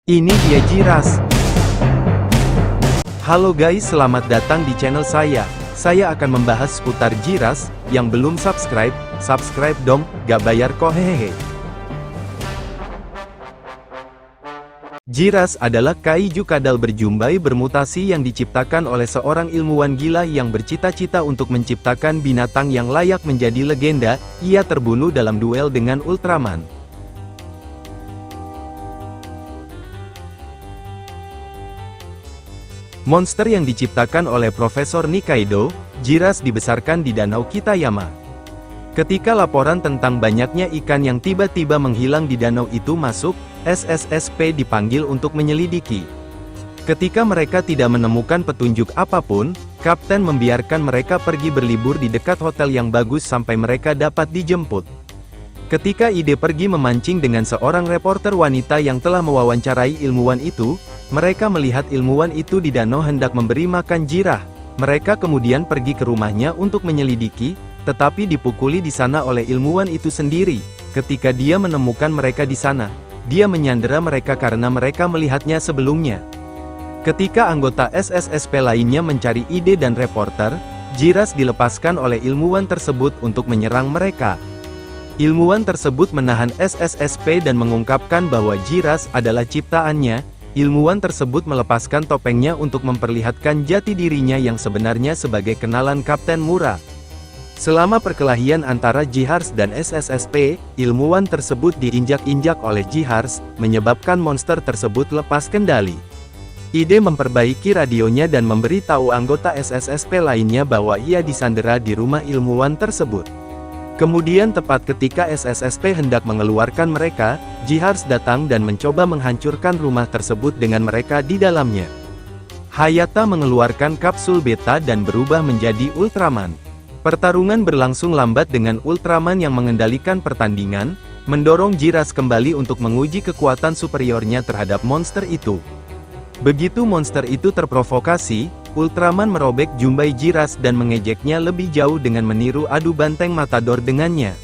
Ini dia Jiras. Halo guys, selamat datang di channel saya. Saya akan membahas seputar Jiras. Yang belum subscribe, subscribe dong, gak bayar kok hehehe. Jiras adalah kaiju kadal berjumbai bermutasi yang diciptakan oleh seorang ilmuwan gila yang bercita-cita untuk menciptakan binatang yang layak menjadi legenda. Ia terbunuh dalam duel dengan Ultraman. Monster yang diciptakan oleh Profesor Nikaido, Jiras dibesarkan di Danau Kitayama. Ketika laporan tentang banyaknya ikan yang tiba-tiba menghilang di danau itu masuk, SSSP dipanggil untuk menyelidiki. Ketika mereka tidak menemukan petunjuk apapun, Kapten membiarkan mereka pergi berlibur di dekat hotel yang bagus sampai mereka dapat dijemput. Ketika ide pergi memancing dengan seorang reporter wanita yang telah mewawancarai ilmuwan itu, mereka melihat ilmuwan itu di danau hendak memberi makan jirah. Mereka kemudian pergi ke rumahnya untuk menyelidiki, tetapi dipukuli di sana oleh ilmuwan itu sendiri. Ketika dia menemukan mereka di sana, dia menyandera mereka karena mereka melihatnya sebelumnya. Ketika anggota SSSP lainnya mencari ide dan reporter, Jiras dilepaskan oleh ilmuwan tersebut untuk menyerang mereka. Ilmuwan tersebut menahan SSSP dan mengungkapkan bahwa Jiras adalah ciptaannya. Ilmuwan tersebut melepaskan topengnya untuk memperlihatkan jati dirinya yang sebenarnya sebagai kenalan Kapten Mura. Selama perkelahian antara Jihars dan SSSP, ilmuwan tersebut diinjak-injak oleh Jihars, menyebabkan monster tersebut lepas kendali. Ide memperbaiki radionya dan memberitahu anggota SSSP lainnya bahwa ia disandera di rumah ilmuwan tersebut. Kemudian tepat ketika SSSP hendak mengeluarkan mereka, Jihars datang dan mencoba menghancurkan rumah tersebut dengan mereka di dalamnya. Hayata mengeluarkan kapsul beta dan berubah menjadi Ultraman. Pertarungan berlangsung lambat dengan Ultraman yang mengendalikan pertandingan, mendorong Jiras kembali untuk menguji kekuatan superiornya terhadap monster itu. Begitu monster itu terprovokasi, Ultraman merobek jumbai Jiras dan mengejeknya lebih jauh dengan meniru adu banteng matador dengannya.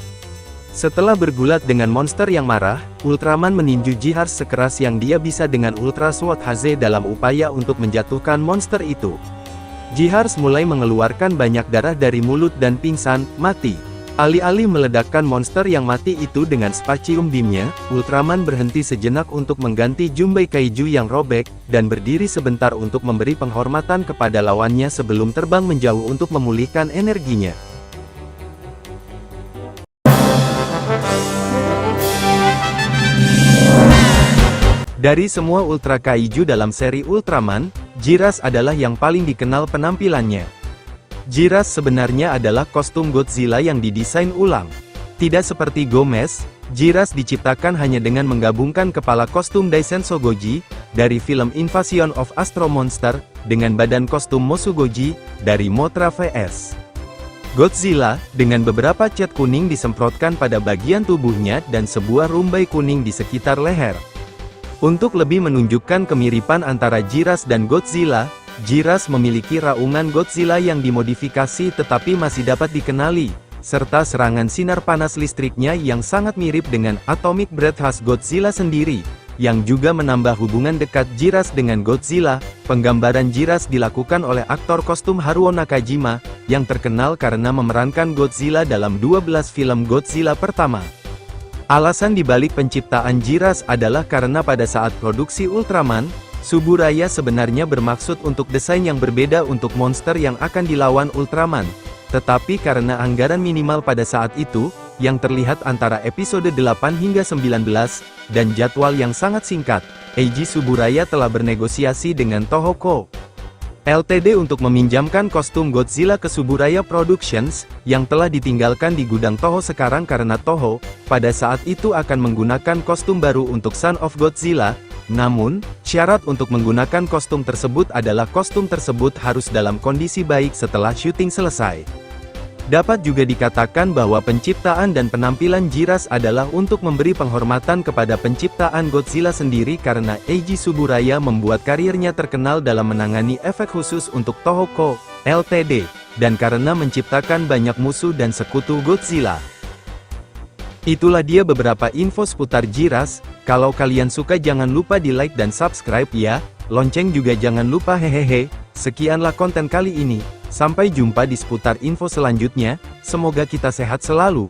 Setelah bergulat dengan monster yang marah, Ultraman meninju Jihars sekeras yang dia bisa dengan Ultra Sword HZ dalam upaya untuk menjatuhkan monster itu. Jihars mulai mengeluarkan banyak darah dari mulut dan pingsan, mati. Alih-alih meledakkan monster yang mati itu dengan Spacium Beam-nya, Ultraman berhenti sejenak untuk mengganti jumbai kaiju yang robek, dan berdiri sebentar untuk memberi penghormatan kepada lawannya sebelum terbang menjauh untuk memulihkan energinya. Dari semua Ultra Kaiju dalam seri Ultraman, Jiras adalah yang paling dikenal penampilannya. Jiras sebenarnya adalah kostum Godzilla yang didesain ulang. Tidak seperti Gomez, Jiras diciptakan hanya dengan menggabungkan kepala kostum Daisenso Goji, dari film Invasion of Astro Monster, dengan badan kostum Mosugoji, dari Mothra vs. Godzilla, dengan beberapa cat kuning disemprotkan pada bagian tubuhnya dan sebuah rumbai kuning di sekitar leher. Untuk lebih menunjukkan kemiripan antara Jiras dan Godzilla, Jiras memiliki raungan Godzilla yang dimodifikasi tetapi masih dapat dikenali, serta serangan sinar panas listriknya yang sangat mirip dengan Atomic Breath khas Godzilla sendiri, yang juga menambah hubungan dekat Jiras dengan Godzilla. Penggambaran Jiras dilakukan oleh aktor kostum Haruo Nakajima, yang terkenal karena memerankan Godzilla dalam 12 film Godzilla pertama. Alasan dibalik penciptaan Jiras adalah karena pada saat produksi Ultraman, Suburaya sebenarnya bermaksud untuk desain yang berbeda untuk monster yang akan dilawan Ultraman. Tetapi karena anggaran minimal pada saat itu, yang terlihat antara episode 8 hingga 19, dan jadwal yang sangat singkat, Eiji Suburaya telah bernegosiasi dengan Toho Co. Ltd untuk meminjamkan kostum Godzilla ke Suburaya Productions, yang telah ditinggalkan di gudang Toho sekarang karena Toho, pada saat itu akan menggunakan kostum baru untuk Son of Godzilla. Namun, syarat untuk menggunakan kostum tersebut adalah kostum tersebut harus dalam kondisi baik setelah syuting selesai. Dapat juga dikatakan bahwa penciptaan dan penampilan Jiras adalah untuk memberi penghormatan kepada penciptaan Godzilla sendiri karena Eiji Suburaya membuat karirnya terkenal dalam menangani efek khusus untuk Toho Co. Ltd, dan karena menciptakan banyak musuh dan sekutu Godzilla. Itulah dia beberapa info seputar Jiras. Kalau kalian suka jangan lupa di like dan subscribe ya. Lonceng juga jangan lupa hehehe. Sekianlah konten kali ini. Sampai jumpa di seputar info selanjutnya. Semoga kita sehat selalu.